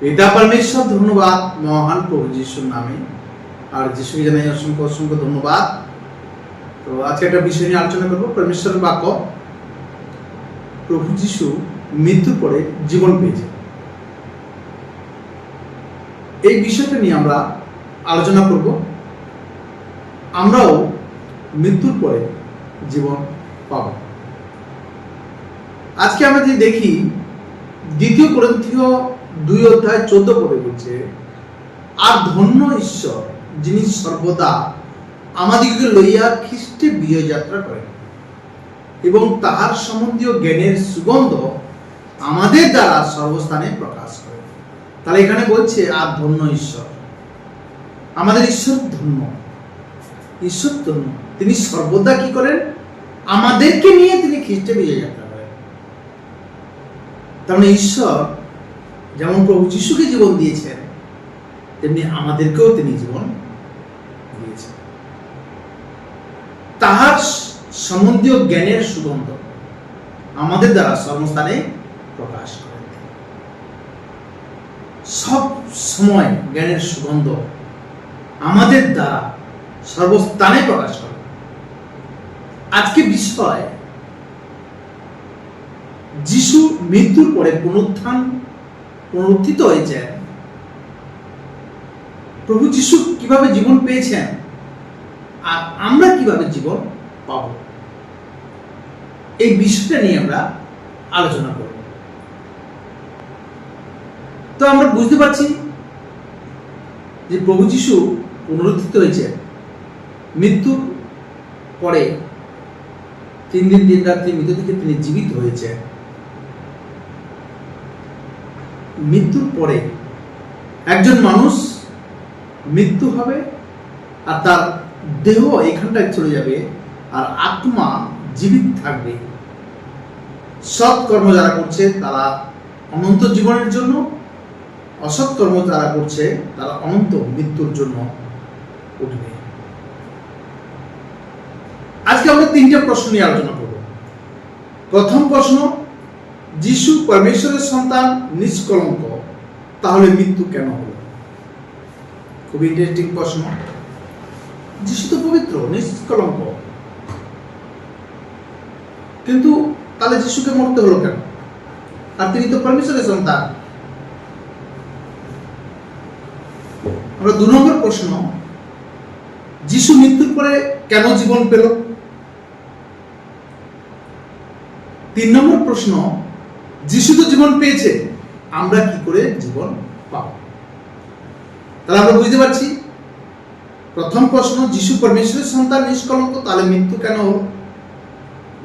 পিতা परमेश्वर ধন্যবাদ মহান প্রভু যিশুর নামে। আর যিশুকে জানাই অসংখ্য অসংখ্য ধন্যবাদ। তো আজকে একটা বিষয় নিয়ে আলোচনা করব, পরমেশ্বরের বাক্য। প্রভু যিশু মৃত্যুর পরে জীবন পেয়েছে, এই বিষয়টা নিয়ে আমরা আলোচনা করব। আমরাও মৃত্যুর পরে জীবন পাব। আজকে আমরা যদি দেখি, 2 কোরিন্থীয় 2:14 বলছে, আর ধন্য ঈশ্বর যিনি সর্বদা আমাদিগকে লইয়া খ্রিস্টে বিজয় যাত্রা করেন এবং তাহার সম্বন্ধীয় জ্ঞানের সুগন্ধ আমাদের দ্বারা সর্বস্থানে প্রকাশ করেন। তাহলে এখানে বলছে আর ধন্য ঈশ্বর, আমাদের ঈশ্বর ধন্য, ঈশ্বর ধন্য। তিনি সর্বদা কি করেন? আমাদেরকে নিয়ে তিনি খ্রিস্টে বিজয় যাত্রা করেন। তার মানে ঈশ্বর যেমন প্রভু যিশুকে জীবন দিয়েছেন, তেমনি আমাদেরকেও তিনি জীবন দিয়েছেন। তাহার সম্বন্ধীয় জ্ঞানের সুগন্ধ আমাদের দ্বারা সর্বস্থানে প্রকাশ করেন। সব সময় জ্ঞানের সুগন্ধ আমাদের দ্বারা সর্বস্থানে প্রকাশ করে। আজকে বিষয়, যিশু মৃত্যুর পরে পুনরুত্থিত হয়েছেন। প্রভু যিশু কিভাবে জীবন পেয়েছেন আর আমরা কিভাবে জীবন পাব, এই বিষয়টা নিয়ে আমরা আলোচনা করব। তো আমরা বুঝতে পারছি যে প্রভু যিশু পুনরুত্থিত হয়েছেন, মৃত্যুর পরে 3 দিন 3 রাত্রি মৃত্যু থেকে তিনি জীবিত হয়েছেন। মৃত্যুর পরে একজন মানুষ মৃত্যু হবে আর তার দেহ এখানটায় চলে যাবে আর আত্মা জীবিত থাকবে। সৎ কর্ম যারা করছে তারা অনন্ত জীবনের জন্য, অসৎ কর্ম যারা করছে তারা অনন্ত মৃত্যুর জন্য উঠবে। আজকে আমরা 3টে প্রশ্ন নিয়ে আলোচনা করব। প্রথম প্রশ্ন, যিশু পরমেশ্বরের সন্তান, নিষ্কলঙ্ক, তাহলে মৃত্যু কেন হলো? খুব ইন্টারেস্টিং প্রশ্ন। যিশু তো পবিত্র, নিষ্কলঙ্ক, কিন্তু তাহলে যিশুকে মরতে হলো কেন? আর তিনি তো পরমেশ্বরের সন্তান। আমরা 2 নম্বর প্রশ্ন, যিশু মৃত্যুর পরে কেন জীবন পেল? 3 নম্বর প্রশ্ন, যিশু তো জীবন পেয়েছে, আমরা কি করে জীবন পাব? তাহলে আমরা বুঝতে পারছি, প্রথম প্রশ্ন, যিশু পরমেশ্বরের সন্তান, নিষ্কলঙ্ক, তাহলে মৃত্যু কেন হলো?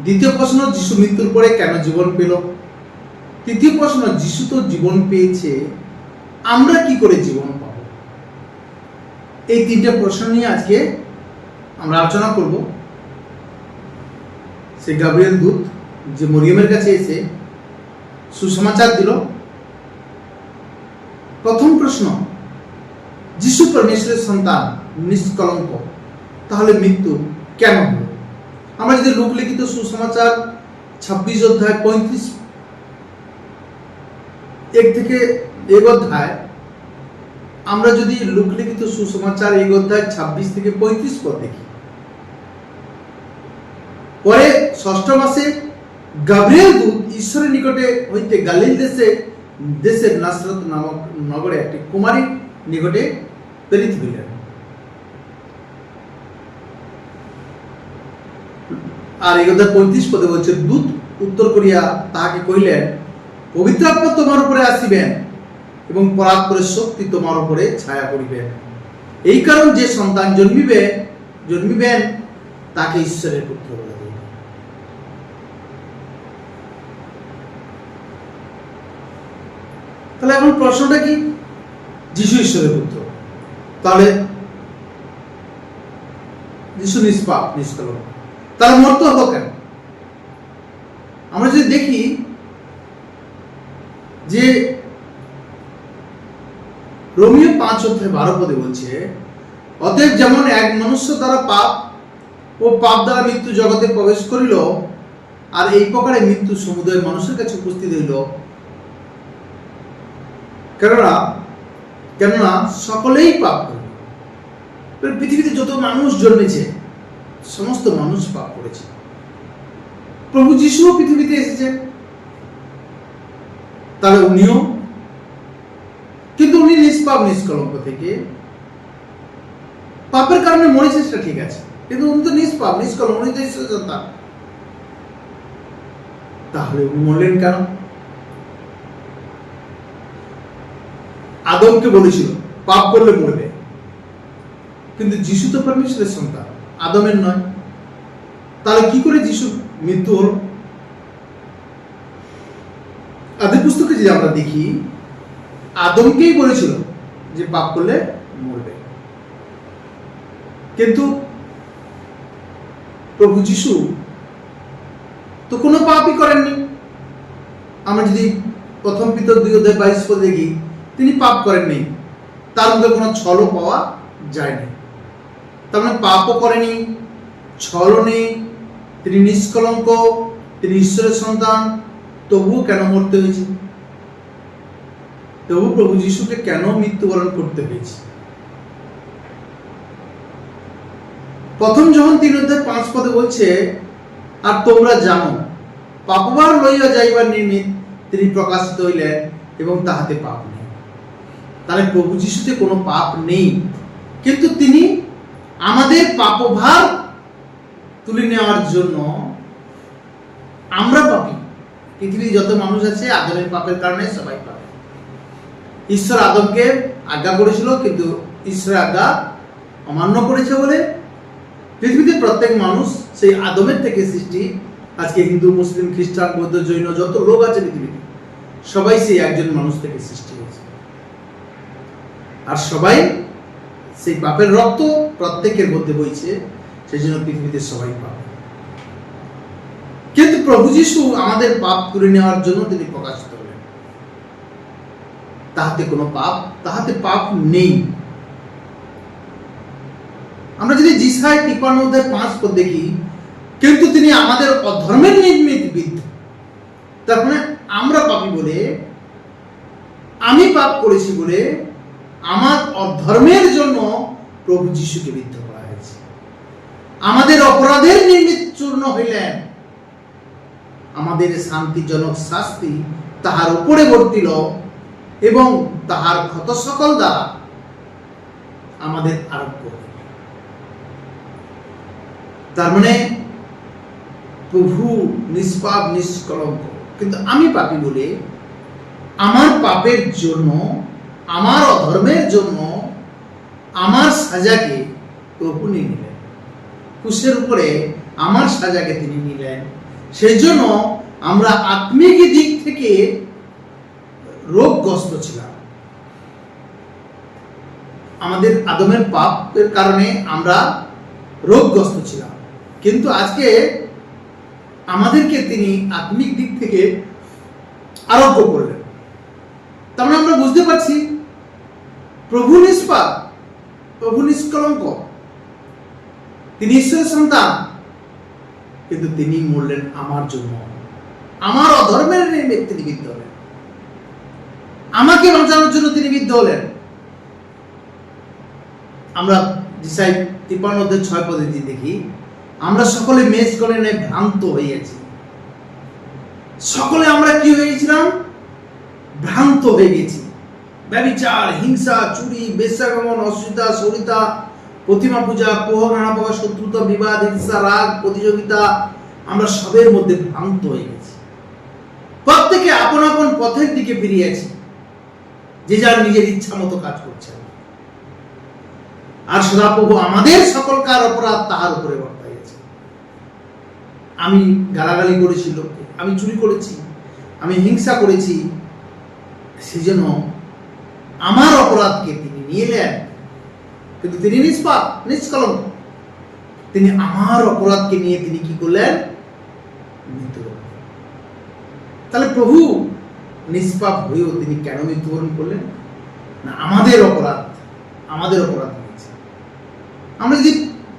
দ্বিতীয় প্রশ্ন, যিশু মৃত্যুর পরে কেন জীবন পেল? তৃতীয় প্রশ্ন, যিশু তো জীবন পেয়েছে, আমরা কি করে জীবন পাব? এই 3টে প্রশ্ন নিয়ে আজকে আমরা আলোচনা করব। সে গাব্রিয়েল দূত যে মরিয়মের কাছে এসে সুসমাচার দিল। প্রথম প্রশ্ন, যিশু পরমেশ্বরের সন্তান, নিষ্কলঙ্ক, তাহলে মৃত্যু কেন হলো? আমরা যদি লুক লিখিত সুসমাচার 26 থেকে 1 অধ্যায়, আমরা যদি লুক লিখিত সুসমাচার 1 অধ্যায় 26 থেকে 35 পদ দেখি, পরে 6ষ্ঠ মাসে গাব্রিয়েল দূত ঈশ্বরের নিকটে হইতে গালিল দেশের নাসরত নামক নগরে একটি কুমারীর নিকটে প্রেরিত হইলেন। আর 1 অধ্যায় 35 পদে বলছে, দূত উত্তর করিয়া তাহাকে কহিলেন, পবিত্র আত্মা তোমার উপরে আসিবেন এবং পরাৎপরের শক্তি তোমার উপরে ছায়া করিবেন। এই কারণ যে সন্তান জন্মিবেন তাকে ঈশ্বরের পুত্র বলা যাবে। তাহলে এখন প্রশ্নটা কি? যিশু ঈশ্বরের পুত্র, তাহলে যিশু নিষ্পাপ, নিষ্কলঙ্ক, তাহলে মরতে হলো কেন? আমরা যদি দেখি যে রোমীয় 5 অধ্যায় 12 পদে বলছে, অতএব যেমন এক মনুষ্য দ্বারা পাপ ও পাপ দ্বারা মৃত্যু জগতে প্রবেশ করিল, আর এই প্রকারে মৃত্যু সমুদয় মানুষের কাছে উপস্থিত হইল, কেননা কেননা সকলেই পাপ করে। পৃথিবীতে যত মানুষ জন্মেছে সমস্ত মানুষ পাপ করেছে। প্রভু যিশুও পৃথিবীতে এসেছেন, তাহলে উনিও, কিন্তু উনি নিষ্পাপ নিষ্কলঙ্ক থেকে পাপের কারণে মরেছে, সেটা ঠিক আছে, কিন্তু উনি তো নিষ্পাপ নিষ্কলঙ্ক, উনি তো ঈশ্বরের সন্তান। তাহলে উনি মরলেন কেন? আদমকে বলেছিল পাপ করলে মরবে, কিন্তু যিশু তো পরমেশ্বরের সন্তান, আদমের নয়। তাহলে কি করে যিশু মৃত্যু হলো? আদি পুস্তকে যদি আমরা দেখি, আদমকেই বলেছিল যে পাপ করলে মরবে, কিন্তু প্রভু যিশু তো কোনো পাপই করেননি। আমরা যদি প্রথম পিতর 2:22 দেখি, তিনি পাপ করেননি, তার মধ্যে কোনো ছলও পাওয়া যায়নি। তার মানে পাপও করেনি, ছলও নেই, তিনি নিষ্কলঙ্ক, তিনি ঈশ্বরের সন্তান। তবুও কেন মরতে হয়েছে? তবু প্রভু যিশুকে কেন মৃত্যুবরণ করতে হয়েছে? প্রথম যখন 3:5 বলছে, আর তোমরা জানো পাপভার লইয়া যাইবার নিমিত্ত তিনি প্রকাশিত হইলেন এবং তাহাতে পাপ নেই। তাহলে প্রভু যিশুতে কোনো পাপ নেই, কিন্তু তিনি আমাদের পাপভার তুলে নেওয়ার জন্য, আমরা পাপী, পৃথিবীর যত মানুষ আছে আদমের পাপের কারণে সবাই পাপী। ঈশ্বর আদমকে আজ্ঞা করেছিল, কিন্তু ঈশ্বরের আজ্ঞা অমান্য করেছে বলে পৃথিবীতে প্রত্যেক মানুষ, সেই আদমের থেকে সৃষ্টি, আজকে হিন্দু, মুসলিম, খ্রিস্টান, বৌদ্ধ, জৈন যত লোক আছে পৃথিবীতে, সবাই সেই একজন মানুষ থেকে সৃষ্টি হয়েছে। আর সবাই সেই পাপের রক্ত প্রত্যেকের মধ্যে বইছে, সেই জন্য পৃথিবীতে সবাই পাপ। কিন্তু প্রভু যিশু আমাদের পাপ তুলে নেওয়ার জন্য তিনি প্রকাশিত হলেন। তাহাতে কোনো পাপ, তাহাতে পাপ নেই। আমরা যদি যিশায় 53:5 দেখি, কিন্তু তিনি আমাদের অধর্মের নিমিত্ত বিদ্ধ। তার মানে আমরা পাপী বলে, আমি পাপ করেছি বলে আমার অধর্মের জন্য প্রভু যিশুকে বিদ্ধ করা হয়েছে। আমাদের অপরাধের নিমিত্ত চূর্ণ হইলেন, আমাদের শান্তিজনক শাস্তি তাহার উপরে বর্তিল এবং তাহার ক্ষত সকল দ্বারা আমাদের আরোগ্য হইল। তার মানে প্রভু নিষ্পাপ নিষ্কলঙ্ক, কিন্তু আমি পাপী বলে আমার পাপের জন্য, আমার অধর্মের জন্য আমার সাজাকে প্রভু নিয়ে নিলেন। ক্রুশের উপরে আমার সাজাকে তিনি নিলেন। সেই জন্য আমরা আত্মিক দিক থেকে রোগগ্রস্ত ছিলাম। আমাদের আদমের পাপের কারণে আমরা রোগগ্রস্ত ছিলাম, কিন্তু আজকে আমাদেরকে তিনি আত্মিক দিক থেকে আরোগ্য করলেন। তার মানে আমরা বুঝতে পারছি প্রভু নিষ্পাপ, প্রভু নিষ্কলঙ্ক, তিনি ঈশ্বরের সন্তান, কিন্তু তিনি মরলেন আমার জন্য, আমার অধর্মের নিমিত্ত তিনি বিদ্ধ হলেন, আমাকে বাঁচানোর জন্য তিনি বিদ্ধ হলেন। আমরা যিশায় 53:6 দেখি, আমরা সকলে মেষগণের ন্যায় ভ্রান্ত হইয়াছি। সকলে আমরা কি হয়ে গেছিলাম? ভ্রান্ত হয়ে গেছি। ব্যভিচার, হিংসা, চুরি, বেশ্যাগমন, অশ্লীলতা, সরিতা, প্রতিমা পূজা, পোহ, নানা প্রকার শত্রুতা, বিবাদ, হিংসা, রাগ, প্রতিযোগিতা, আমরা সবের মধ্যে ভ্রান্ত হয়ে গেছি। প্রত্যেকে আপন আপন পথের দিকে ফিরিয়েছি, যে যার নিজের ইচ্ছা মতো কাজ করছে। আর সদাপ্রভু আমাদের সকলকার অপরাধ তাহার উপরে বর্তাইয়াছে। আমি গালাগালি করেছি লোককে, আমি চুরি করেছি, আমি হিংসা করেছি, সেই জন্য আমার অপরাধকে তিনি নিয়ে নেন, কিন্তু তিনি নিষ্পাপ নিষ্কলঙ্ক। তিনি আমার অপরাধকে নিয়ে তিনি কি করলেন? মৃত্যুবরণ। তাহলে প্রভু নিষ্পাপ হয়েও তিনি কেন মৃত্যুবরণ করলেন? না, আমাদের অপরাধ হয়েছে। আমরা যদি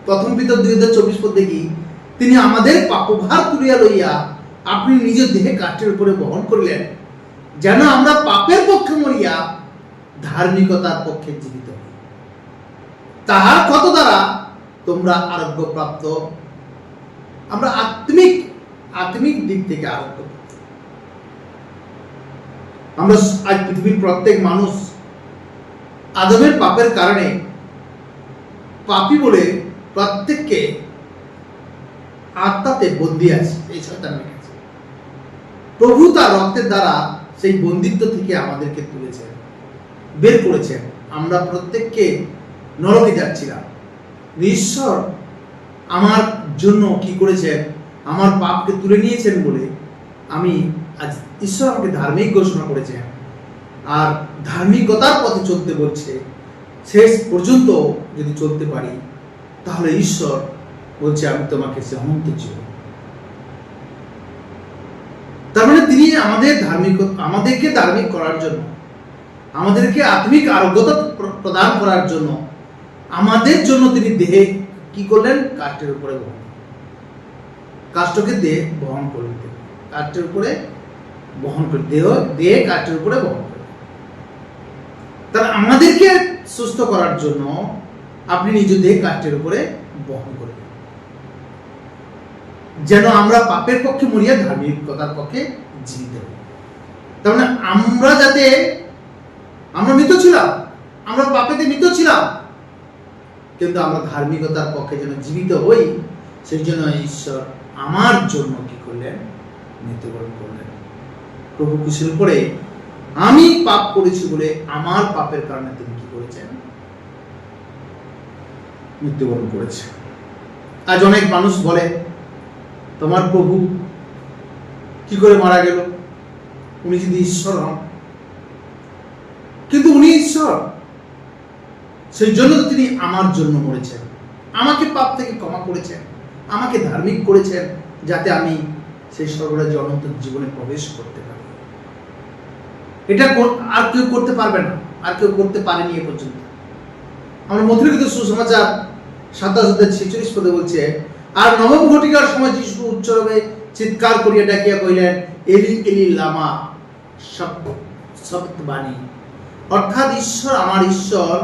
প্রথম পিতর 2:24 দেখি, তিনি আমাদের পাপভার তুলিয়া লইয়া আপনি নিজের দেহে কাষ্ঠের উপরে বহন করলেন, যেন আমরা পাপের পক্ষে মরিয়া ধার্মিকতার পক্ষে জীবিত হও, তাহার ক্ষত দ্বারা তোমরা আরোগ্য প্রাপ্ত। আমরা আত্মিক দিক থেকে আরোগ্য প্রাপ্ত। আমরা আজ পৃথিবীর প্রত্যেক মানুষ আদমের পাপের কারণে পাপী বলে প্রত্যেককে আত্মাতে বন্দী আছে এই শয়তানের কাছে। প্রভু তার রক্তের দ্বারা সেই বন্দিত্ব থেকে আমাদেরকে তুলেছেন, বের করেছেন। আমরা প্রত্যেককে নরকে যাচ্ছিলাম, ঈশ্বর আমার জন্য কি করেছেন, আমার পাপকে তুলে নিয়েছেন বলে আমি আজ ঈশ্বর আমাকে ধার্মিক ঘোষণা করেছেন, আর ধার্মিকতার পথে চলতে বলছে। শেষ পর্যন্ত যদি চলতে পারি তাহলে ঈশ্বর বলছে আমি তোমাকে সে অনন্ত জীবন। তার মানে তিনি আমাদেরকে ধার্মিক করার জন্য, আমাদেরকে আত্মিক আরোগ্যতা প্রদান করার জন্য, আমাদের জন্য তিনি দেহে কি করলেন, কাষ্ঠের উপরে কাষ্ঠকে দেহে বহন করে দিতেন, কাষ্ঠের উপরে বহন করে দেহে কাষ্ঠের উপরে বহন করে। তাহলে আমাদেরকে সুস্থ করার জন্য আপনি নিজ দেহে কাষ্ঠের উপরে বহন করবেন, যেন আমরা পাপের পক্ষে মরিয়া ধার্মিকতার পক্ষে জীবিত হই। তার মানে আমরা মৃত ছিলাম, আমরা পাপেতে মৃত ছিলাম, কিন্তু আমরা ধার্মিকতার পক্ষে যেন জীবিত হই, সেই জন্য ঈশ্বর আমার জন্য কি করলেন, মৃত্যুবরণ করলেন। প্রভু কুশল করে আমি পাপ করেছি বলে আমার পাপের কারণে তিনি কি করেছেন, মৃত্যুবরণ করেছেন। আজ অনেক মানুষ বলে তোমার প্রভু কি করে মারা গেল, উনি যদি ঈশ্বর হন। কিন্তু উনি ঈশ্বর, সেই জন্য তিনি আমার জন্য মরেছেন, আমাকে পাপ থেকে ক্ষমা করেছেন, আমাকে ধার্মিক করেছেন, যাতে আমি সেই সর্বরাজ্য অনন্ত জীবনে প্রবেশ করতে পারি। এটা আর কেউ করতে পারবে না, আর কেউ করতে পারেনি এ পর্যন্ত। আমরা মধুলিখিত সুসমাচার 27:46 পদে বলছে, আর নবম ঘটিকার সময় যিশু উচ্চরবে চিৎকার করিয়া ডাকিয়া কহিলেন, এলি এলি লামা সাবক্তানি, অর্থাৎ ঈশ্বর আমার ঈশ্বর,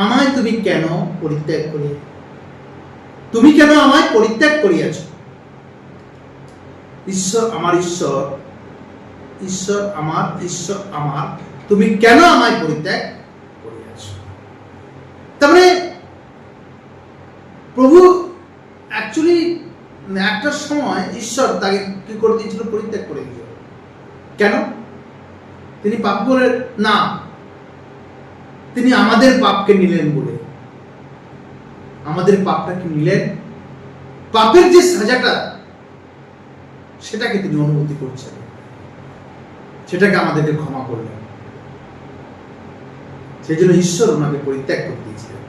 আমায় তুমি কেন পরিত্যাগ করিয়া, তুমি কেন আমায় পরিত্যাগ করিয়াছ? ঈশ্বর আমার ঈশ্বর, ঈশ্বর আমার, তুমি কেন আমায় পরিত্যাগ করিয়াছ? তার মানে প্রভু অ্যাকচুয়ালি একটা সময় ঈশ্বর তাকে কি করে দিয়েছিল, পরিত্যাগ করে দিয়েছিল। কেন? তিনি পাপ বলে না, তিনি আমাদের পাপকে নিলেন বলে। আমাদের পাপটাকে নিলেন, পাপের যে সাজাটা সেটাকে তিনি অনুভূতি করছেন, সেটাকে আমাদেরকে ক্ষমা করলেন। সেই জন্য ঈশ্বর ওনাকে পরিত্যাগ করে দিয়েছিলেন।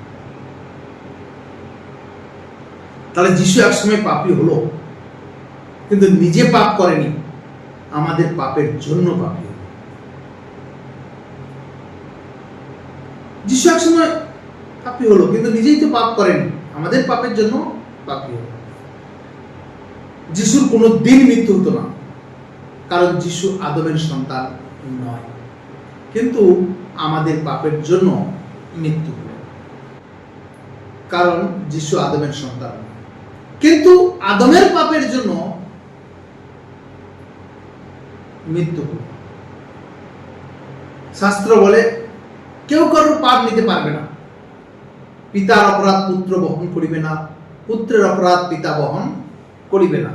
তাহলে যিশু একসময় পাপী হলো, কিন্তু নিজে পাপ করেনি, আমাদের পাপের জন্য পাপী হলো। যিশু একসময় পাপী হলো, কিন্তু নিজেই তো পাপ করেনি, আমাদের পাপের জন্য পাপী হলো। যিশুর কোনো দিন মৃত্যু হতো না, কারণ যিশু আদমের সন্তান নয়, কিন্তু আমাদের পাপের জন্য মৃত্যু হলো, কারণ যিশু আদমের সন্তান নয়। কিন্তু আদমের পাপের জন্য মৃত্যু হল। শাস্ত্র বলে কেউ কারোর পাপ নিতে পারবে না। পিতার অপরাধ পুত্র বহন করিবে না, পুত্রের অপরাধ পিতা বহন করিবে না।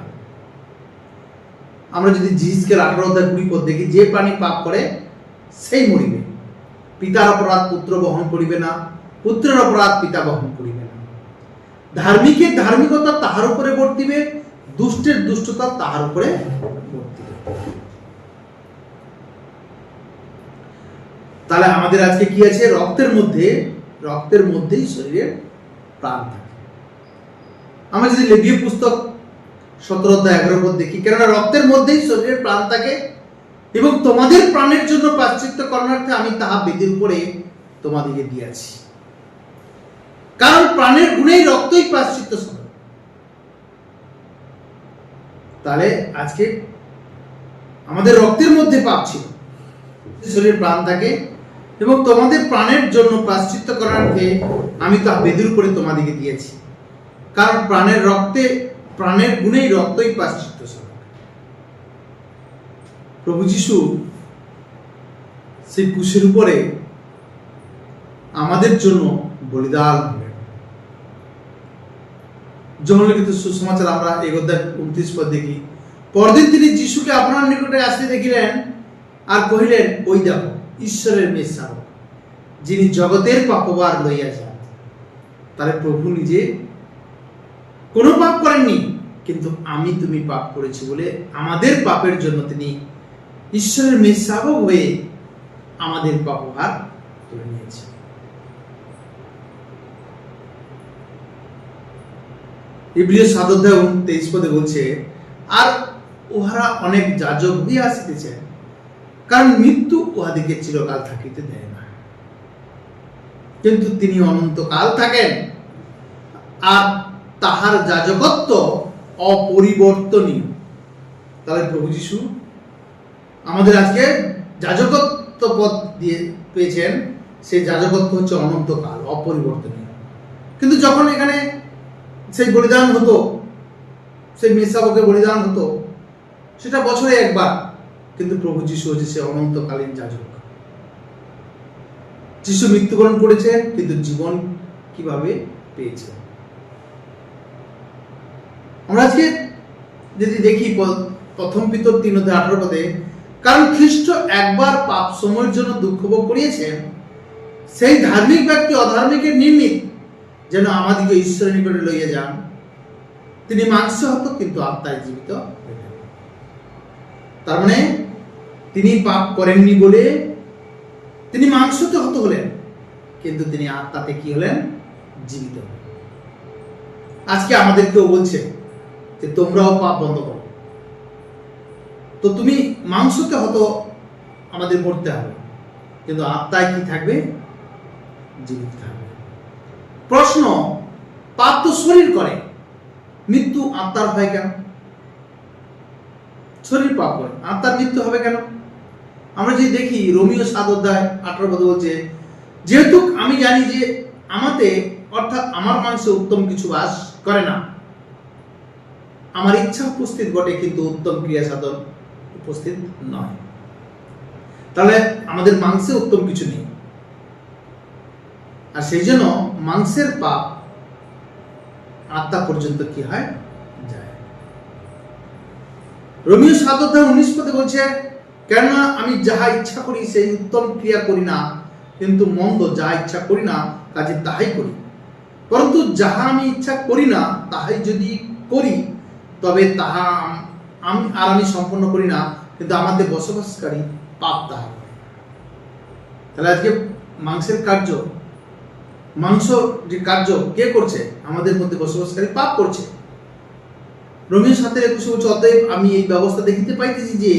আমরা যদি জিসকেল 18:20 দেখি, যে প্রাণী পাপ করে সেই মরিবে। পিতার অপরাধ পুত্র বহন করিবে না, পুত্রের অপরাধ পিতা বহন করিবে না। ধার্মিকের ধার্মিকতা তাহার উপরে বর্তিবে, দুষ্টের দুষ্টতা তাহার উপরে বর্তিবে। তাহলে আমাদের আজকে কি আছে? রক্তের মধ্যেই শরীরের প্রাণ থাকে। আমরা যদি লেবীয় পুস্তক 17:11 দেখি, কেননা রক্তের মধ্যেই শরীরের প্রাণ থাকে, এবং তোমাদের প্রাণের জন্য প্রায়শ্চিত্ত করণার্থে আমি তাহা বেদির উপরে তোমাদিকে দিয়াছি। কারণ প্রাণের গুণেই রক্তই প্রায়শ্চিত্ত স্বরূপ। তাহলে আজকে আমাদের রক্তের মধ্যে পাপ ছিল, শরীরে প্রাণ থাকে এবং তোমাদের প্রাণের জন্য প্রায়শ্চিত্ত করার্থে আমি তা বেদুর করে তোমাদিকে দিয়েছি, কারণ প্রাণের গুণেই রক্তই প্রায়শ্চিত্ত স্বরূপ। প্রভু যিশু সেই ক্রুশের উপরে আমাদের জন্য বলিদান হলেন। জনলিখিত সুসমাচার আমরা এই অধ্যায় 29 পদ দেখি, পরদিন তিনি যিশুকে আপনার নিকটে আসতে দেখিলেন আর কহিলেন, ওই দেখো ঈশ্বরের মেয়ে শাবক, যিনি জগতের পাপভার লইয়া যান। তাহলে প্রভু নিজে কোনো পাপ করেননি, কিন্তু আমি তুমি পাপ করেছি বলে আমাদের পাপের জন্য তিনি ঈশ্বরের মেয়ে শাবক হয়ে আমাদের পাপভার তুলে নিয়েছে। ইব্রিয় 7 অধ্যায় 23 পদে বলছে, আর উহারা অনেক যাজক হইয়া আসিতেছে, কারণ মৃত্যু উহাদিকে চিরকাল থাকিতে দেয় না, কিন্তু তিনি অনন্তকাল থাকেন, আর তাহার যাজকত্ব অপরিবর্তনীয়। তাহলে প্রভু যিশু আমাদের আজকে যাজকত্ব পদ দিয়ে পেয়েছেন, সেই যাজকত্ব হচ্ছে অনন্তকাল, অপরিবর্তনীয়। কিন্তু যখন এখানে সেই বলিদান হতো, সেই মেষশাবকের বলিদান হতো, সেটা বছরে একবার, কিন্তু প্রভু যিশু হচ্ছে সে অনন্তকালীন যাজক। যিশু মৃত্যুবরণ করেছে, কিন্তু জীবন কিভাবে পেয়েছে? আমরা আজকে যদি দেখি প্রথম পিতর 3 অধ্যায় 18 পদে, কারণ খ্রিস্ট একবার পাপ সময়ের জন্য দুঃখ ভোগ করিয়েছেন, সেই ধার্মিক ব্যক্তি অধার্মিকের নিমিত্ত যেন আমাদিকে ঈশ্বরের নিকটে লইয়া যান। তিনি মাংসে হত, কিন্তু আত্মায় জীবিত হইলেন। তার মানে তিনি পাপ করেননি বলে তিনি মাংসতে হত হলেন, কিন্তু তিনি আত্মাতে কি হলেন? জীবিত হলেন। আজকে আমাদেরকেও বলছে যে তোমরাও পাপ বন্ধ করো। তো তুমি মাংসতে হতো, আমাদের মরতে হবে, কিন্তু আত্মায় কি থাকবে? জীবিত থাকবে। প্রশ্ন, পাপ তো শরীর করে, মৃত্যু আত্মার হয় কেন? শরীর পাপ করে, আত্মার মৃত্যু হবে কেন? আমরা যদি দেখি রোমীয় 7 অধ্যায় 18 পদে বলছে, যেহেতু আমি জানি যে আমাতে অর্থাৎ আমার মাংসে উত্তম কিছু বাস করে না, আমার ইচ্ছা উপস্থিত বটে, কিন্তু উত্তম ক্রিয়া সাধন উপস্থিত নয়। তাহলে আমাদের মাংসে উত্তম কিছু নেই, আর সেই জন্য মাংসের পাপ আত্মা পর্যন্ত কি হয়? যায়। রোমীয় 7 অধ্যায় 19 পদে বলছে, কেননা আমি যাহা ইচ্ছা করি সেই উত্তম ক্রিয়া করি না, কিন্তু মন্দ যাহা ইচ্ছা করি না কাজে তাহাই করি। পরন্তু যাহা আমি ইচ্ছা করি না তাহাই যদি করি, তবে তাহা আমি সম্পন্ন করি না, কিন্তু আমাদের বসবাসকারী পাপ তাহা করে। তাহলে আজকে মাংসের কার্য, মাংস যে কার্য কে করছে? আমাদের মধ্যে বসবাসকারী পাপ করছে। রোমীয় 7:21 বলছে, অতএব আমি এই ব্যবস্থা দেখিতে পাইতেছি যে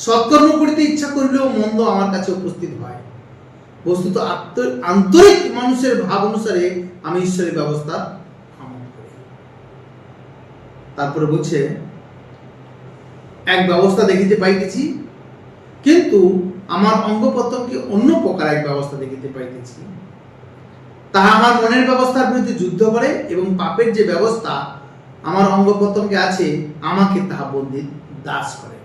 সৎকর্ম করিতে ইচ্ছা করিলেও মন্দ আমার কাছে উপস্থিত হয়। বস্তুত আন্তরিক মানুষের ভাব অনুসারে আমি ঈশ্বরের ব্যবস্থা আমল করি। তারপরে বলছে, এক ব্যবস্থা দেখিতে পাইতেছি, কিন্তু আমার অঙ্গ প্রত্যঙ্গে অন্য প্রকার এক ব্যবস্থা দেখিতে পাইতেছি। তাহা আমার মনের ব্যবস্থার বিরুদ্ধে যুদ্ধ করে, এবং পাপের যে ব্যবস্থা আমার অঙ্গ প্রত্যঙ্গে আছে আমাকে তাহা বন্দী দাস করে।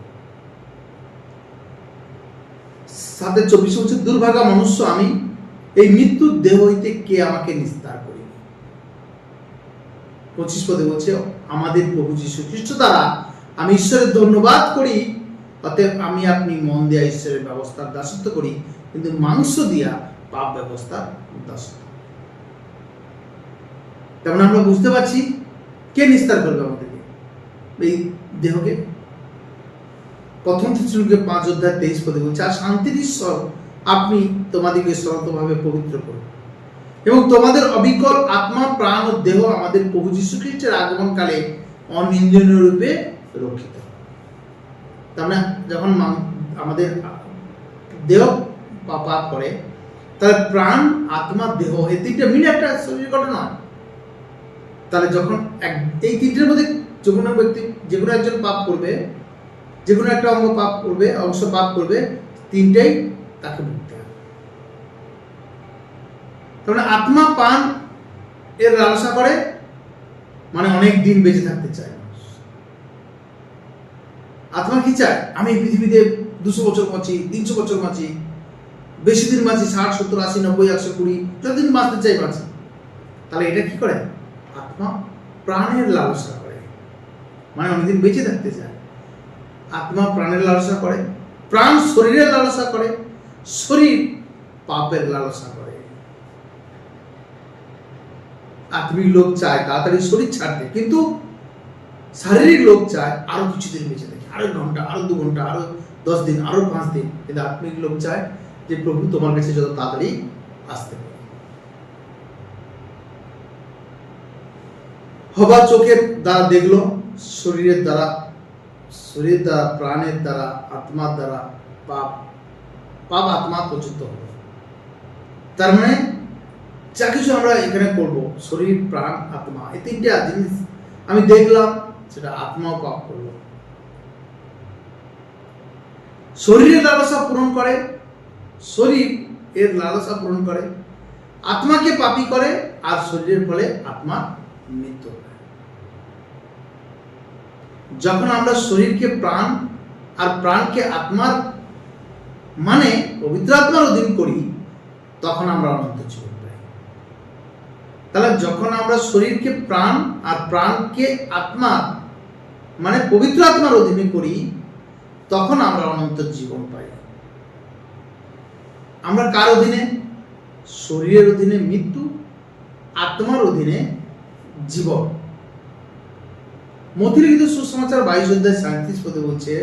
7:24 বলছে, দুর্ভাগা মনুষ্য আমি, এই মৃত্যুর দেহ হইতে কে আমাকে নিস্তার করিবে? 25 পদে বলছে, আমাদের প্রভু যীশু খ্রিস্ট দ্বারা আমি ঈশ্বরের ধন্যবাদ করি, অতএব আমি আপনি মন দিয়া ঈশ্বরের ব্যবস্থার দাসত্ব করি, কিন্তু মাংস দিয়া পাপ ব্যবস্থার দাসত্ব। তেমন আমরা বুঝতে পারছি কে নিস্তার করবে আমাদেরকে? এই দেহকে। প্রথম থেসলোনিকে 5 অধ্যায় 23 পদে বলছে, আর শান্তির ঈশ্বর আপনি তোমাদেরকে সর্বতভাবে পবিত্র করুন, এবং তোমাদের অবিকল আত্মা, প্রাণ ও দেহ আমাদের প্রভু যীশু খ্রিস্টের আগমনকালে অনিন্দনীয় রূপে রক্ষিত। তার মানে যখন আমাদের দেহ পাপ করে, তাহলে প্রাণ, আত্মা, দেহ, এই তিনটা মিলে একটা শরীর গঠন হয়। তাহলে যখন এই তিনটের মধ্যে যে কোনো ব্যক্তি, যে কোনো একজন পাপ করবে, যে কোনো একটা অংশ পাপ করবে, তিনটাই তাকে ভুগতে হবে। তার মানে আত্মা প্রাণ এর লালসা করে, মানে অনেক দিন বেঁচে থাকতে চায় মানুষ। আত্মা কি চায়? আমি এই পৃথিবীতে 200 বছর বাঁচি, 300 বছর বাঁচি, বেশি দিন বাঁচি, 60, 70, 80, 90, 120, যতদিন বাঁচতে চাই বাঁচি। তাহলে এটা কি করে? আত্মা প্রাণের লালসা করে, মানে অনেকদিন বেঁচে থাকতে চায়। আত্মা প্রাণের লালসা করে, প্রাণ শরীরের লালসা করে, শরীর পাপের লালসা করে। আত্মিক লোক চায় তাড়াতাড়ি শরীর ছাড়তে, কিন্তু শারীরিক লোক চায় আরো কিছুদিন বেঁচে থাকে, আরো ঘন্টা, আরো 2 ঘন্টা, আরো 10 দিন, আরো 5 দিন। কিন্তু আত্মিক লোক চায় যে প্রভু তোমার কাছে যত তাড়াতাড়ি আসতে পারে। হবা চোখের দ্বারা দেখলো, শরীরের দ্বারা, প্রাণের দ্বারা, আত্মার দ্বারা পাপ আত্মা পর্যন্ত হবে। তার মানে যা কিছু আমরা এখানে করবো, শরীর, প্রাণ, আত্মা, এই 3টা জিনিস আমি দেখলাম, সেটা আত্মাও পাপ করলো। শরীরের লালসা পূরণ করে, শরীর এর লালসা পূরণ করে, আত্মাকে পাপী করে, আর শরীরের ফলে আত্মার মৃত্যু হয়। যখন আমরা শরীরকে প্রাণ আর প্রাণকে আত্মার মানে পবিত্র আত্মার অধীন করি, তখন আমরা অনন্ত জীবন পাই। তাহলে যখন আমরা শরীরকে প্রাণ আর প্রাণকে আত্মার মানে পবিত্র আত্মার অধীনে করি, তখন আমরা অনন্ত জীবন পাই। আমরা কার অধীনে? শরীরের অধীনে মৃত্যু, আত্মার অধীনে জীবন। মথিলিখিত সুসমাচার 22 অধ্যায় 37 পদে বলছে,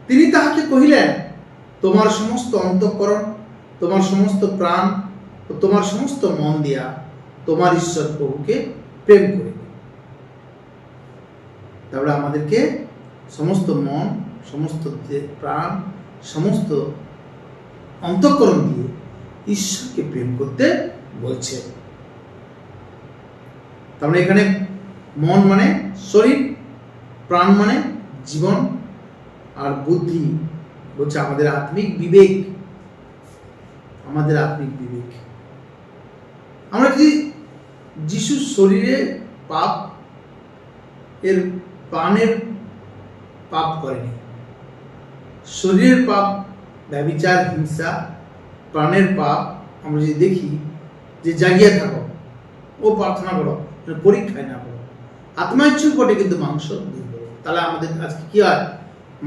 তিনি তাহাকে কহিলেন, তোমার সমস্ত অন্তঃকরণ, তোমার সমস্ত প্রাণ ও তোমার সমস্ত মন দিয়া তোমার ঈশ্বর প্রভুকে প্রেম করিবে। তাহলে আমাদেরকে সমস্ত মন, সমস্ত প্রাণ, সমস্ত অন্তঃকরণ দিয়ে ঈশ্বরকে প্রেম করতে বলছে। তাহলে এখানে মন মানে শরীর, প্রাণ মানে জীবন, আর বুদ্ধি বলছে আমাদের আত্মিক বিবেক। আমাদের আত্মিক বিবেক। আমরা যদি যিশুর শরীরে পাপ এর প্রাণের পাপ করেনি, শরীরের পাপ ব্যভিচার, হিংসা, প্রাণের পাপ আমরা যদি দেখি যে জাগিয়ে থাকো, ও প্রার্থনা করো, পরীক্ষায় না করো, আত্মা ইচ্ছুক বটে কিন্তু মাংস দুর্বল। তাহলে আমাদের আজকে কি হয়?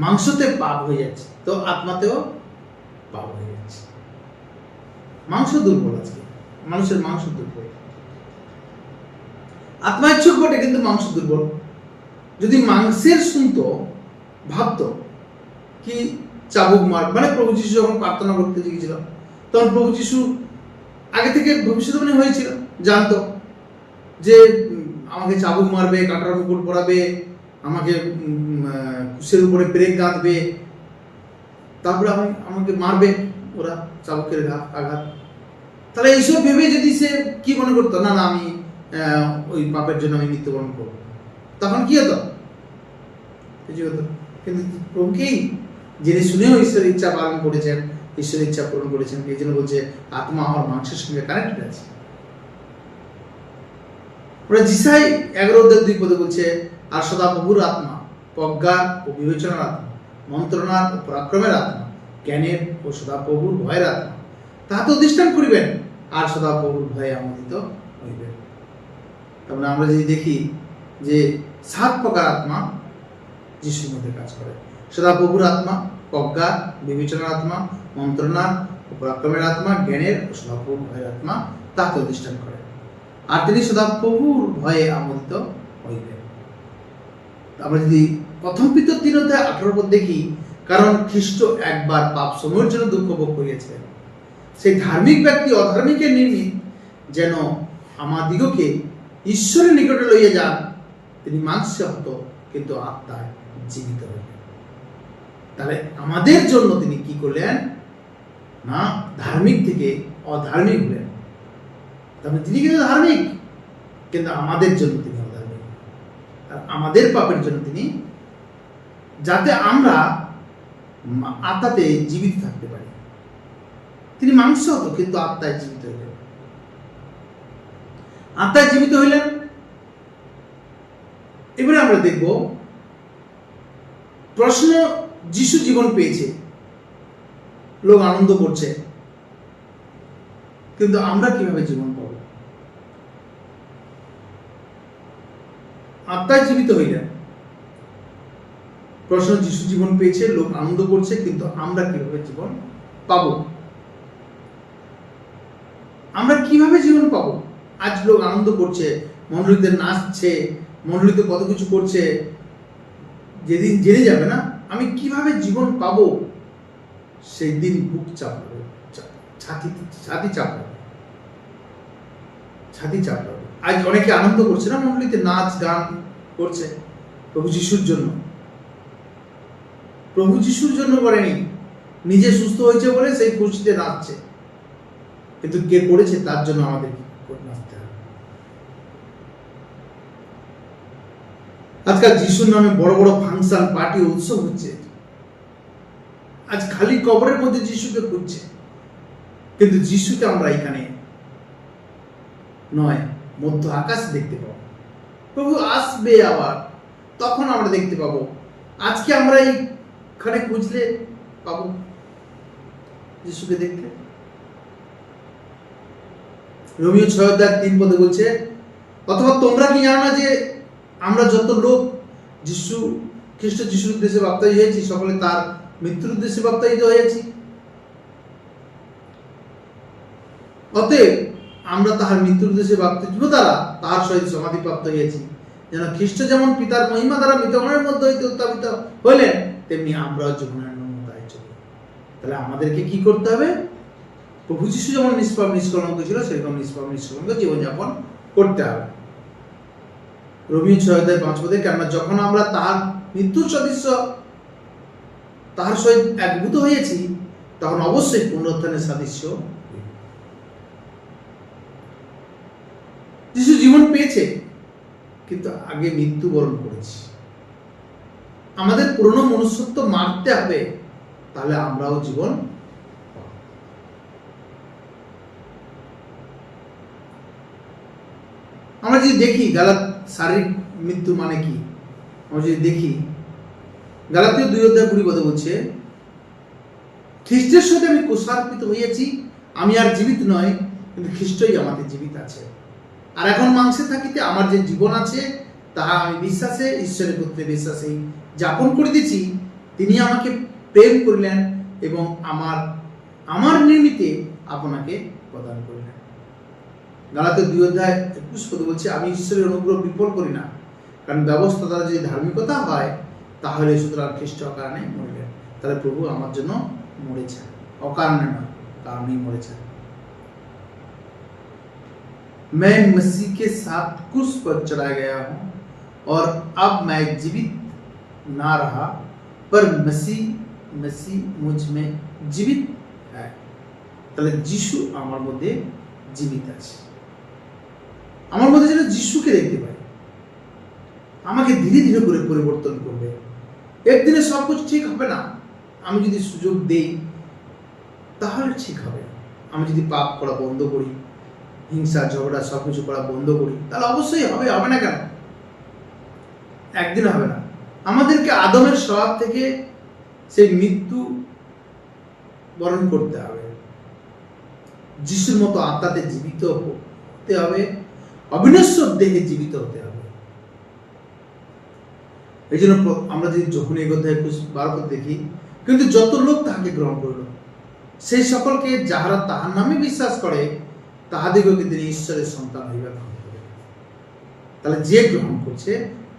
মাংসতে পাপ হয়ে যাচ্ছে, তো আত্মাতেও পাপ হয়ে যাচ্ছে। মাংস দুর্বল, আজকে মানুষের মাংস দুর্বল। আত্মা ইচ্ছুক বটে কিন্তু মাংস দুর্বল। যদি মাংসের শুনতো, ভাবতো কি চাবুক মার, মানে প্রভু যিশু যখন প্রার্থনা করতে গিয়েছিল, তখন প্রভু যিশু আগে থেকে ভবিষ্যৎবাণী হয়েছিল, জানতো যে আমাকে চাবুক মারবে, কাঁটার মুকুট পরাবে, আমাকে কুশের উপরে পেরেক গাঁথবে, তারপরে আমাকে মারবে ওরা, চাবুকের আঘাত। তাহলে এইসব ভেবে যদি সে কি মনে করতো, না না আমি ওই পাপের জন্য আমি মৃত্যুবরণ করবো, তখন কি হতো? কিছু হতো। কিন্তু প্রভুকেই জেনে শুনেও ঈশ্বরের ইচ্ছা পালন করেছেন, ঈশ্বরের ইচ্ছা পূরণ করেছেন। এই জন্য বলছে আত্মা আমার মাংসের সঙ্গে কানেক্টেড আছে। যিশাই 11:2 পদে বলছে, আর সদাপ্রভুর আত্মা, প্রজ্ঞা ও বিবেচনার আত্মা, মন্ত্রণার ও পরাক্রমের আত্মা, জ্ঞানের ও সদাপ্রভুর ভয়ের আত্মা তাহাতে অধিষ্ঠান করিবেন, আর সদাপ্রভুর ভয়ে আমোদিত হইবেন। তারপরে আমরা যদি দেখি যে 7 প্রকার আত্মা যিশুর মধ্যে কাজ করে। সদাপ্রভুর আত্মা, প্রজ্ঞা, বিবেচনার আত্মা, মন্ত্রণার ও পরাক্রমের আত্মা, জ্ঞানের ও সদাপ্রভুর ভয়ের আত্মা তাহাতে অধিষ্ঠান করে, আর তিনি সদাপ্রভুর ভয়ে আমোদিত হইবেন। আমরা যদি 1 পিতর 3:18 পদ দেখি, কারণ খ্রিস্ট একবার পাপ সময়ের জন্য দুঃখ ভোগ করিয়াছিলেন, সেই ধার্মিক ব্যক্তি অধার্মিকের নিমিত্ত যেন আমাদিগকে ঈশ্বরের নিকটে লইয়া যান। তিনি মাংসে হত কিন্তু আত্মায় জীবিত হইলেন। তাহলে আমাদের জন্য তিনি কি করলেন? না ধার্মিক থেকে অধার্মিক হলেন। তাহলে তিনি কিন্তু ধার্মিক, কিন্তু আমাদের জন্য তিনি অধার্মিক, আর আমাদের পাপের জন্য তিনি, যাতে আমরা আত্মাতে জীবিত থাকতে পারি। তিনি মাংস হতো কিন্তু আত্মায় জীবিত হইলেন। আত্মায় জীবিত হইলেন। এবারে আমরা দেখব প্রশ্ন, যিশু জীবন পেয়েছে, লোক আনন্দ করছে, কিন্তু আমরা কিভাবে জীবন পাব? আত্মায় জীবিত হইলেন। প্রশ্ন, যিশু জীবন পেয়েছে, লোক আনন্দ করছে, কিন্তু আমরা কিভাবে জীবন পাব? আমরা কিভাবে জীবন পাব? আজ লোক আনন্দ করছে, মণ্ডলীতে নাচছে, মণ্ডলীতে কত কিছু করছে, যেদিন জেনে যাবে না আমি কিভাবে জীবন পাব, সেই দিন বুক চাপড়াবে, ছাতি চাপড়াবে। আজ অনেকে আনন্দ করছে না, মণ্ডলীতে নাচ গান করছে প্রভু যিশুর জন্য। প্রভু যিশুর জন্য করেনি, নিজে সুস্থ হয়েছে বলে সেই খুশিতে নাচছে, কিন্তু কে করেছে তার জন্য আমাদের নাচতে হবে। আজকাল যিশুর নামে বড় বড় ফাংশন, পার্টি, উৎসব হচ্ছে। আজ খালি কবরের মধ্যে যিশুকে খুঁজছে, কিন্তু যিশুকে আমরা এখানে নয়, মধ্য আকাশ দেখতে পাবো। প্রভু আসবে আবার, তখন আমরা দেখতে পাবো। আজকে আমরা এইখানে খুঁজলে পাবো যিশুকে দেখতে। রোমিও 6:3 বলছে, অথবা তোমরা কি জানো না যে আমরা যত লোক খ্রিস্ট যিশুর উদ্দেশ্যে বাপ্তাইজ হয়েছি, সকলে তার মৃত্যুর উদ্দেশ্যে বাপ্তাইজ হয়েছি। অতএব আমরা তাহার মৃত্যুর উদ্দেশ্যে বাপ্তিস্ম দ্বারা তাহার সহিত সমাধিপ্রাপ্ত হয়েছি, যেন খ্রিস্ট যেমন পিতার মহিমা দ্বারা মৃতগণের মধ্যে হইতে উত্থাপিত হইলেন, তেমনি আমরাও জীবনের নূতনতায় চলি। তাহলে আমাদেরকে কি করতে হবে? প্রভু যিশু যেমন নিষ্পাপ নিষ্কলঙ্ক ছিল, সেরকম নিষ্পাপ নিষ্কলঙ্ক জীবনযাপন করতে হবে। রোমিও 6:5 কেননা যখন আমরা তাহার মৃত্যুর সদৃশ্য তাহার সহিত একভূত হয়েছি, তখন অবশ্যই পুনরুত্থানের সাদৃশ্য। যিশু জীবন পেয়েছে, কিন্তু আগে মৃত্যুবরণ করেছি। আমাদের পুরনো মনুষ্যত্ব মারতে হবে, তাহলে আমরাও জীবন। আমরা যদি দেখি শারীরিক মৃত্যু মানে কি, আমরা যদি দেখি গালাতীয় 2:20 বলছে, খ্রিস্টের সাথে আমি ক্রুশার্পিত হইয়াছি, আমি আর জীবিত নয়, কিন্তু খ্রিস্টই আমাদের জীবিত আছে। আর এখন মাংসে থাকিতে আমার যে জীবন আছে, তাহা আমি বিশ্বাসে, ঈশ্বরের পুত্রে বিশ্বাসে যাপন করিতেছি। তিনি আমাকে প্রেম করিলেন এবং আমার নির্মিতে আপনাকে প্রদান করিলেন। গালাতীয় 2:21 বলছে, আমি ঈশ্বরের অনুগ্রহ বিফল করি না, কারণ ব্যবস্থা দ্বারা যদি ধার্মিকতা হয়, তাহলে সুতরাং খ্রিস্ট অকারণে মরিলেন। তাহলে প্রভু আমার জন্য মরেছেন, অকারণে না, কারণেই মরেছেন। मैं मसीह के साथ क्रूस पर चढ़ाया गया हूं और अब मैं जीवित ना रहा, पर मसीह मुझ में जीवित है। তাহলে যিশু আমার মধ্যে জীবিত আছে। আমার মধ্যে যেন যিশুকে দেখতে পাই, আমাকে ধীরে ধীরে করে পরিবর্তন করবে। একদিনে সবকিছু ঠিক হবে না। আমি যদি সুযোগ দেই তাহলে ঠিক হবে। আমি যদি পাপ করা বন্ধ করি, হিংসা ঝগড়া সবকিছু করা বন্ধ করি, তাহলে অবশ্যই হবে। হবে না কেন? একদিন হবে না। আমাদেরকে আদমের স্বভাব থেকে সেই মৃত্যু বরণ করতে হবে, যিশুর মতো আত্মাতে জীবিত হতে হবে, অবিনশ্বর দেহে জীবিত হতে হবে। এই জন্য আমরা যদি যখন 1:12 দেখি, কিন্তু যত লোক তাহাকে গ্রহণ করল, সেই সকলকে যাহারা তাহার নামে বিশ্বাস করে, তাহাদিগকে তিনি ঈশ্বরের সন্তান হইবা গ্রহণ করে। তাহলে যে গ্রহণ করছে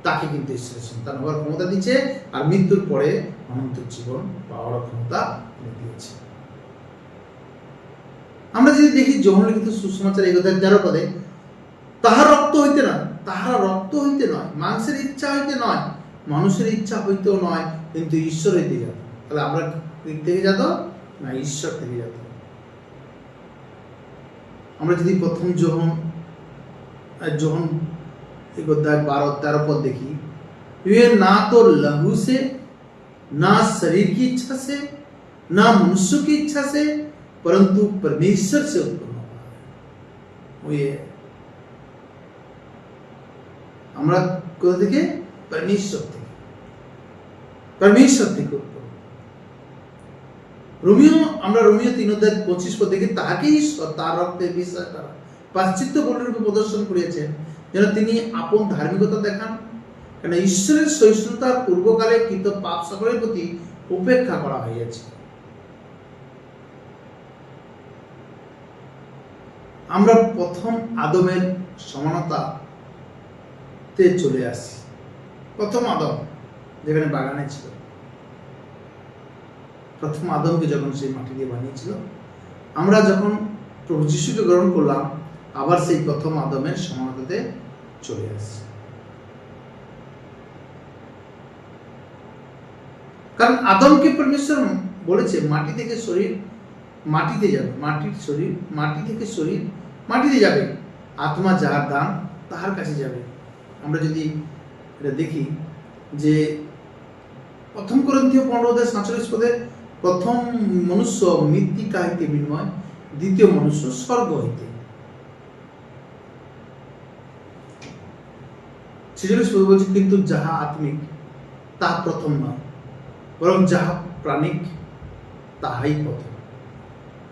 তাকে কিন্তু ঈশ্বরের সন্তান হওয়ার ক্ষমতা দিচ্ছে, আর মৃত্যুর পরে অনন্ত জীবন পাওয়ার ক্ষমতা দিয়েছে। আমরা যদি দেখি যোহন লিখিত সুসমাচার 1:13, তাহার রক্ত হইতে নয়, তাহারা রক্ত হইতে নয়, মাংসের ইচ্ছা হইতে নয়, মানুষের ইচ্ছা হইতেও নয়, কিন্তু ঈশ্বর হইতে যাত। তাহলে আমরা দিক থেকে যাত না, ঈশ্বর থেকে যাত। আমরা যদি প্রথম যোহন 1:12-13 देखी, वे ना तो लहू से ना शरीर की इच्छा से, ना मनुष्य की इच्छा से, परंतु परमेश्वर से उत्पन्न हुआ है। वो ये আমরা কোথা থেকে? परमेश्वर থেকে, परमेश्वर থেকে উৎপন্ন। আমরা রোমিও 3:25 পদ দেখি, তাহাকে ঈশ্বর তার রক্তে বিশ্বাস দ্বারা প্রায়শ্চিত্ত বলিরূপে প্রদর্শন করিয়াছেন, যেন তিনি আপন ধার্মিকতা দেখান, কেন ঈশ্বরের সহিষ্ণুতার পূর্বকালে কৃত পাপ সকলের প্রতি উপেক্ষা করা হইয়াছে। আমরা প্রথম আদমের সমানতাতে চলে আসি। প্রথম আদম যেখানে বাগানে ছিল, প্রথম আদমকে যখন সেই মাটি দিয়ে বানিয়েছিল, আমরা যখন প্রভু যিশুকে গ্রহণ করলাম, আবার সেই প্রথম আদমের সমানতাতে চলে আসি। কারণ আদমকে পরমেশ্বর বলেছে মাটি থেকে শরীর মাটিতে যাবে, মাটির শরীর মাটি থেকে শরীর মাটিতে যাবে, আত্মা যার দান তাহার কাছে যাবে। আমরা যদি এটা দেখি যে প্রথম করিন্থীয় 15:47 পদে, প্রথম মনুষ্য মৃত্তিকা হইতে বিনিময়, দ্বিতীয় মনুষ্য স্বর্গ হইতে। 46 পদে বলছে, কিন্তু যাহা আত্মিক তাহা প্রথম নয়, বরং যাহা প্রাণিক তাহাই প্রথম,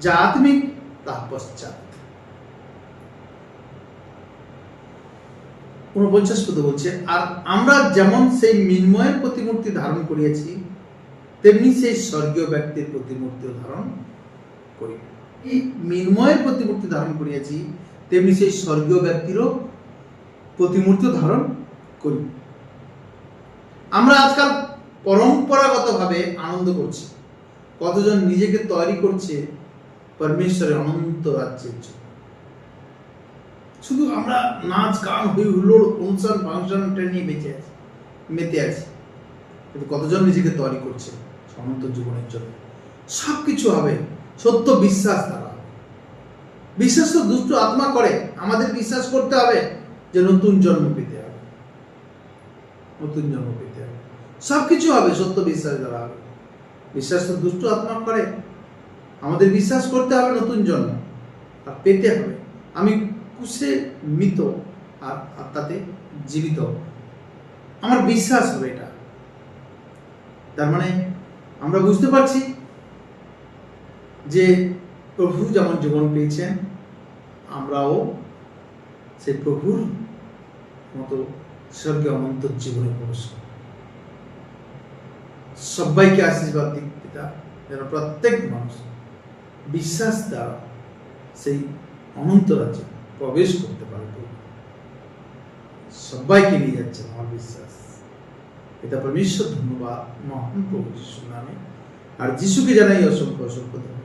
যা আত্মিক তাহা পশ্চাৎ। 49 পদে বলছে, আর আমরা যেমন সেই মৃন্ময়ের প্রতিমূর্তি ধারণ করিয়াছি, তেমনি সেই স্বর্গীয় ব্যক্তির প্রতিমূর্তিও ধারণ করি। এই মৃন্ময়ের প্রতিমূর্তি ধারণ করিয়াছি, তেমনি সেই স্বর্গীয় ব্যক্তিরও প্রতিমূর্তিও ধারণ করি। আমরা আজকাল পরম্পরাগতভাবে আনন্দ করছি, কতজন নিজেকে তৈরি করছে পরমেশ্বরের অনন্ত রাজ্যের জন্য। শুধু আমরা নাচ গান হই হুল্লোড় অনুষ্ঠান ফাংশন নিয়ে মেতে আছি, কিন্তু কতজন নিজেকে তৈরি করছে অনন্ত জীবনের জন্য? সবকিছু হবে সত্য বিশ্বাস দ্বারা। বিশ্বাস তো দুষ্ট আত্মা করে, আমাদের বিশ্বাস করতে হবে যে নতুন জন্ম পেতে হবে, নতুন জন্ম পেতে হবে। সবকিছু হবে সত্য বিশ্বাস দ্বারা হবে। বিশ্বাস তো দুষ্ট আত্মা করে, আমাদের বিশ্বাস করতে হবে নতুন জন্ম আর পেতে হবে। আমি কুশে মৃত আর আত্মাতে জীবিত, আমার বিশ্বাস হবে এটা। তার মানে আমরা বুঝতে পারছি যে প্রভু যেমন জীবন পেয়েছেন, আমরাও সেই প্রভুর মতো স্বর্গে অনন্ত জীবনে প্রবেশ করব। সবাইকে আশীর্বাদ দিক পিতা, যেন প্রত্যেক মানুষ বিশ্বাস দ্বারা সেই অনন্ত রাজ্যে প্রবেশ করতে পারে। সবাইকে নিয়ে যাচ্ছেন আমার বিশ্বাস। এটা পরমেশ্বর ধন্যবাদ মহান প্রভু যিশুর নামে। আর যিশুকে জানাই অসংখ্য অসংখ্য ধন্যবাদ।